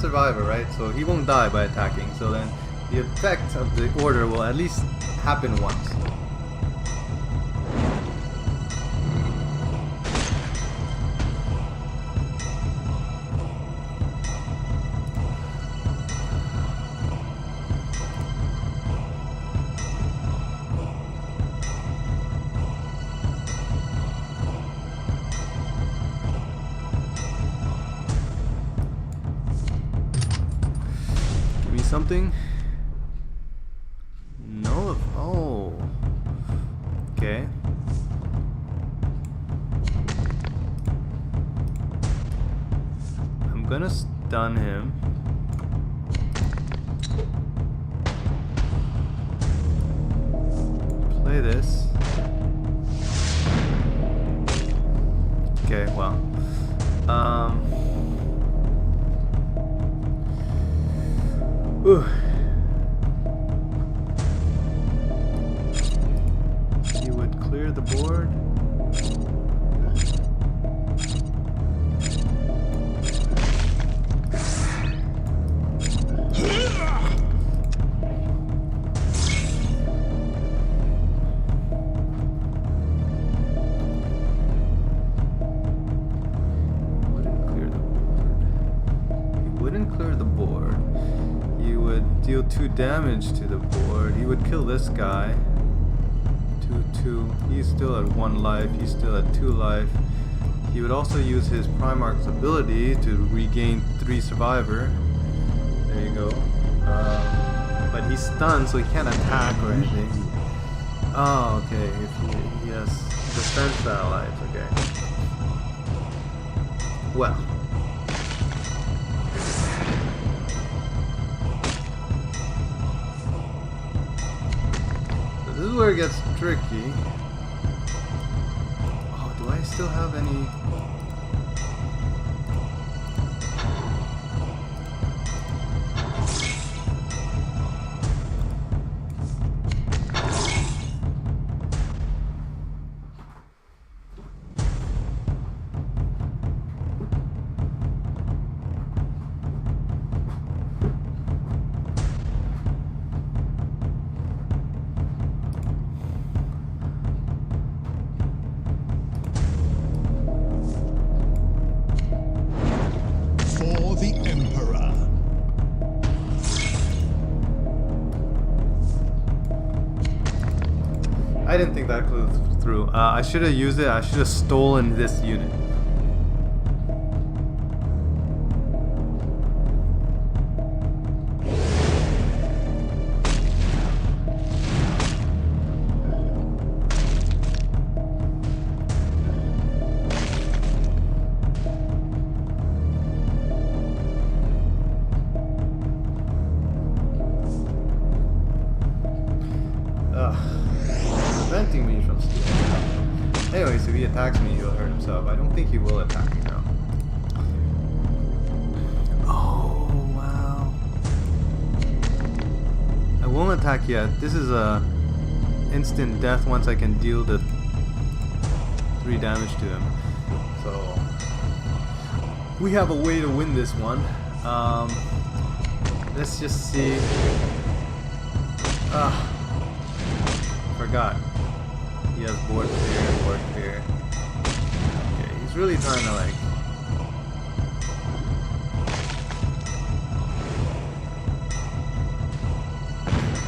Survivor, right? So he won't die by attacking. So then the effect of the order will at least happen once. Something? No. Oh. Okay. I'm gonna stun him. Play this. Okay, well. Ooh. He would clear the board. Deal 2 damage to the board. He would kill this guy. 2/2. He's still at 1 life. He's still at 2 life. He would also use his Primarch's ability to regain 3 survivor. There you go. But he's stunned, so he can't attack or anything. Oh, okay. If he has defense allies, okay. Well. This is where it gets tricky. Oh, do I still have any? I didn't think that clue through. I should have used it. I should have stolen this unit. Preventing me from stealing. Anyways, if he attacks me, he'll hurt himself. I don't think he will attack me now. Oh, wow. I won't attack yet. This is a instant death once I can deal the 3 damage to him. So we have a way to win this one. Let's just see. Forgot. He has board clear. Okay, he's really trying to like.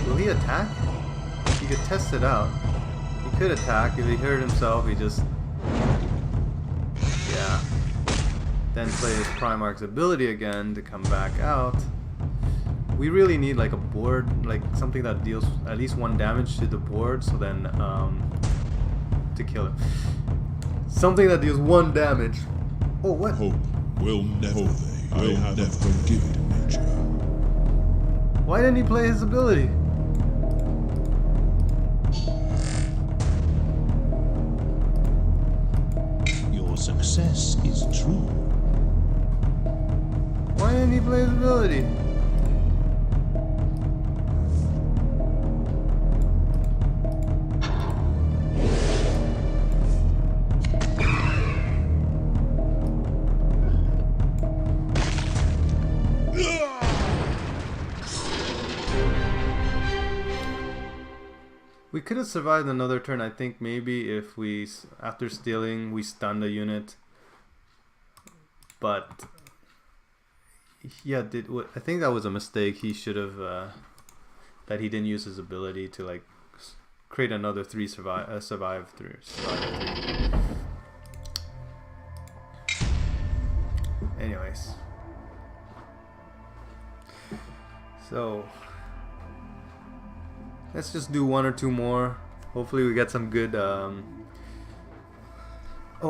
Will he attack? He could test it out. He could attack. If he hurt himself, he just. Yeah. Then play his Primarch's ability again to come back out. We really need like a board, like something that deals at least 1 damage to the board, so then to kill him. Something that deals 1 damage. Oh, what? Hope will never. I have never forgiven nature. Why didn't he play his ability? Your success is true. Why didn't he play his ability? We could have survived another turn, I think, maybe if we, after stealing, we stun the unit. But, yeah, I think that was a mistake. He should have, that he didn't use his ability to, like, create another 3 survive 3. Anyways. So... let's just do 1 or 2 more. Hopefully we get some good... Oh,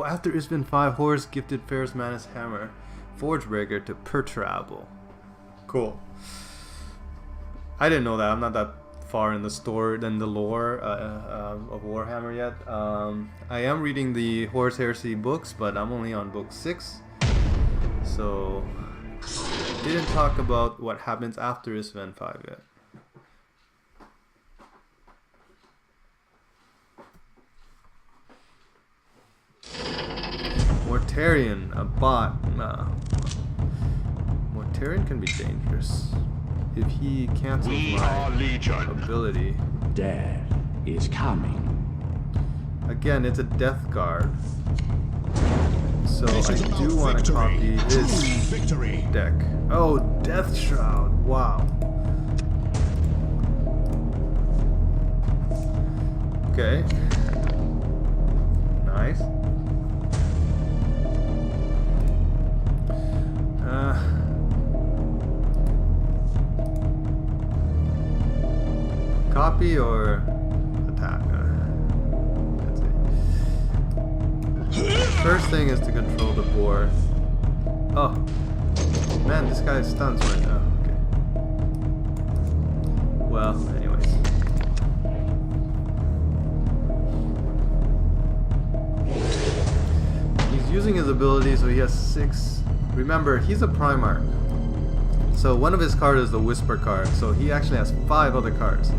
after Isbin 5, Horus gifted Ferrus Manus Hammer, Forgebreaker to Perturabo. Cool. I didn't know that. I'm not that far in the story than the lore of Warhammer yet. I am reading the Horus Heresy books, but I'm only on book 6. So... didn't talk about what happens after Isbin 5 yet. Mortarion, a bot. Mortarion can be dangerous if he cancels my ability. Death is coming. Again, it's a death guard. So I do want to copy his deck. Oh, Death Shroud. Wow. Okay. Nice. Copy or attack? Let's see. First thing is to control the board. Oh, man, this guy stuns right now. Okay. Well, anyways. He's using his ability, so he has 6. Remember, he's a Primarch. So one of his cards is the Whisper card. So he actually has 5 other cards.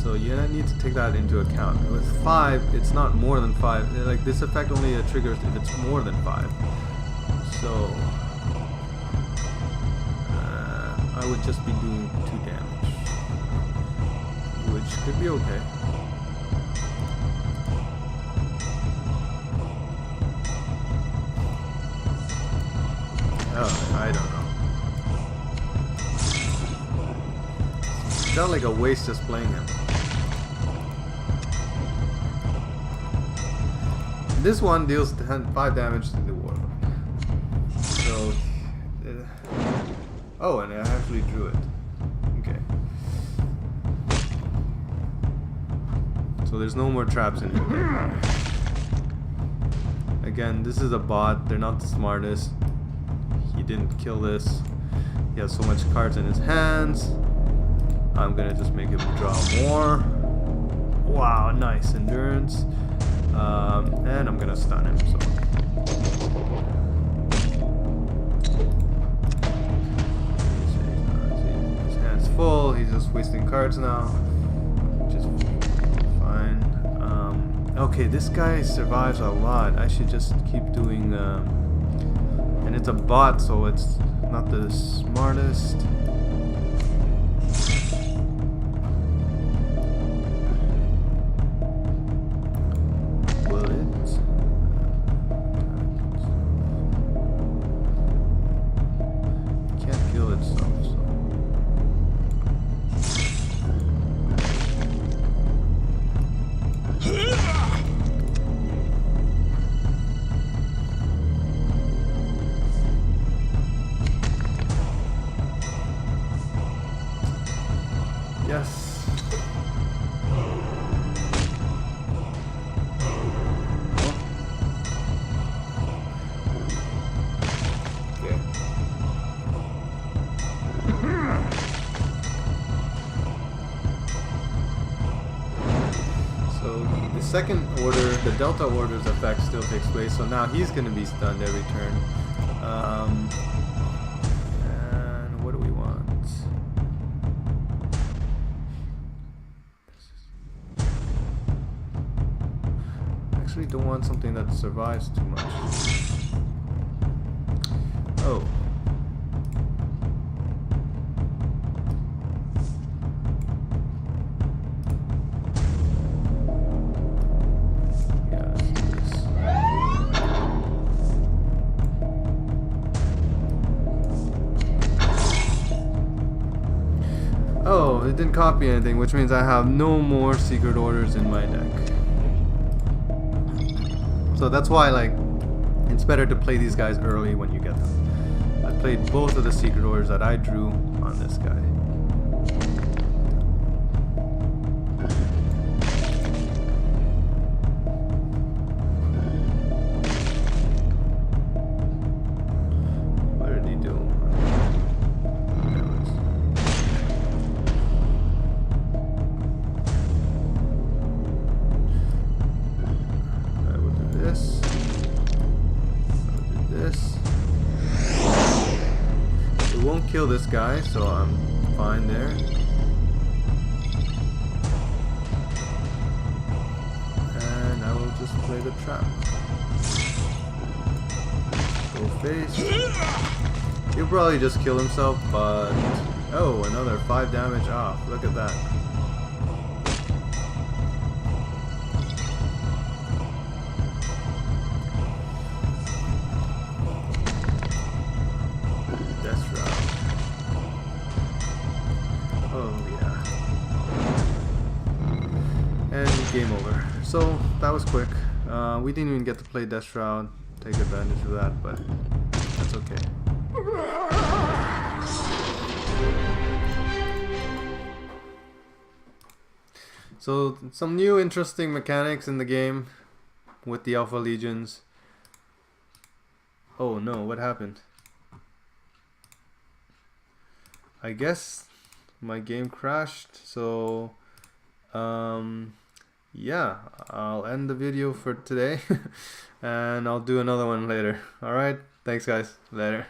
So you need to take that into account. With 5, it's not more than 5. Like this effect only triggers if it's more than 5. So I would just be doing 2 damage, which could be okay. Oh, I don't know. Felt like a waste just playing him. This one deals 5 damage to the Warlord. So, oh, and I actually drew it. Okay. So there's no more traps in here. Again, this is a bot. They're not the smartest. He didn't kill this. He has so much cards in his hands. I'm gonna just make him draw more. Wow, nice endurance. And I'm gonna stun him. So. His hand's full. He's just wasting cards now. Just fine. Okay, this guy survives a lot. I should just keep doing. And it's a bot, so it's not the smartest. second order, the Delta Order's effect still takes place, so now he's going to be stunned every turn. And what do we want? Actually don't want something that survives too much. Oh. Oh, it didn't copy anything, which means I have no more secret orders in my deck. So that's why, like, it's better to play these guys early when you get them. I played both of the secret orders that I drew on this guy. What did he do? Kill this guy, so I'm fine there. And I will just play the trap. Go face. He'll probably just kill himself, but oh, another 5 damage off. Look at that. Game over. So that was quick. We didn't even get to play Death Shroud, take advantage of that, but that's okay. So some new interesting mechanics in the game with the Alpha Legions. Oh no, what happened? I guess my game crashed, so yeah, I'll end the video for today and I'll do another one later. Alright, thanks guys, later.